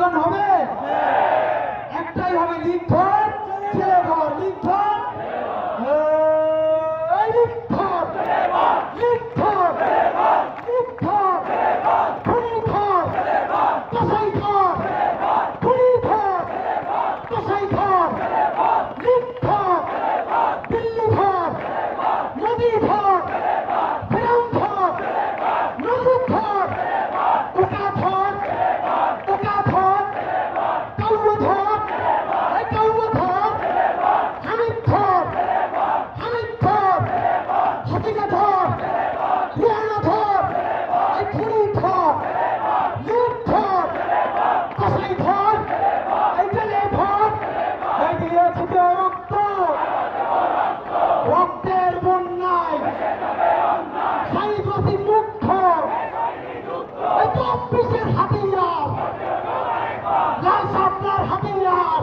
আন্দোলন হবে, একটাই হবে লিখধর ছেলে ঘর লিখধর লিখধর লিখধর লিখধর খুনিধর কসাইধর খুনিধর কসাইধর লিখধর দিল্লিধর নদীধর ফেরাউনধর নজরুলধর উকাধর উকাধর কাউধর কাউধর হামিদধর হামিদধর হাতিকাধর রিয়ানাধর খুনিধর লুটধর কসাইধর জেলেধর দিয়েছে রক্ত রক্তের বন্যায় সাইবাসী মুগ্ধ চব্বিশের হাতিয়ার লাল সাপলার হাতিয়ার